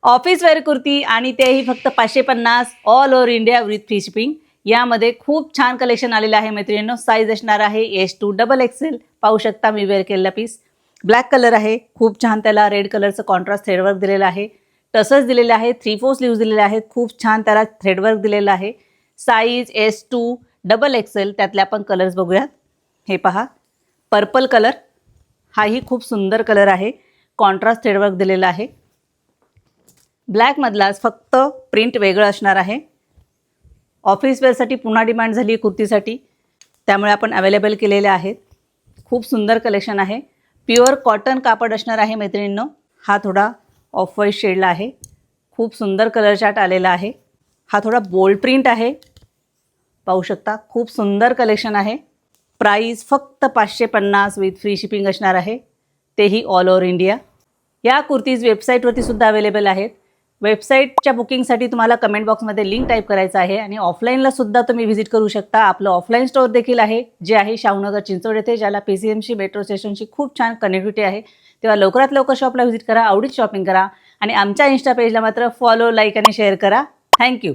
Office wear kurti आणि तेही फक्त 550 all over India with free shipping. यामध्ये खूप छान कलेक्शन आलेलं आहे मैत्रिणींनो। साईज असणार आहे S2 डबल एक्सेल। पाहू शकता मी वेअर केलेला पीस ब्लॅक कलर आहे, खूप छान त्याला रेड कलरचं कॉन्ट्रास्ट थ्रेडवर्क दिलेलं आहे, टसल्स दिलेले आहे, 3/4 स्लीव्स दिलेले आहेत, खूप छान त्याला थ्रेडवर्क दिलेलं आहे। Size S2 double XL. त्यातले आपण कलर्स बघूयात। हे पहा पर्पल कलर, हाही खूप सुंदर कलर आहे, कॉन्ट्रास्ट थ्रेडवर्क दिलेला आहे। ब्लॅक मधलाच फक्त प्रिंट वेगळं असणार आहे। ऑफिस वेअरसाठी पुन्हा डिमांड झाली कुर्तीसाठी, त्यामुळे आपण अवेलेबल केलेले आहेत। खूप सुंदर कलेक्शन आहे। प्युअर कॉटन कापड असणार आहे मैत्रिणींनो। हा थोडा ऑफ व्हाईट शेडला आहे, खूप सुंदर कलर चार्ट आलेला आहे। हा थोडा बोल्ड प्रिंट आहे, पाहू शकता खूप सुंदर कलेक्शन आहे। प्राइस फक्त 550 विथ फ्री शिपिंग असणार आहे, तेही ऑल ओव्हर इंडिया। या कुर्तीज वेबसाईटवरती सुद्धा अवेलेबल आहेत। वेबसाईटच्या बुकिंगसाठी तुम्हाला कमेंट बॉक्समध्ये लिंक टाईप करायचं आहे आणि ऑफलाईनला सुद्धा तुम्ही व्हिजिट करू शकता। आपलं ऑफलाईन स्टोअर देखील आहे, जे आहे शाहूनगर चिंचवड येथे, ज्याला PCMC मेट्रो स्टेशनशी खूप छान कनेक्टिव्हिटी आहे। तेव्हा लवकरात लवकर शॉपला व्हिजिट करा, आवडीत शॉपिंग करा आणि आमच्या इन्स्टा पेजला मात्र फॉलो, लाईक आणि शेअर करा। थँक्यू।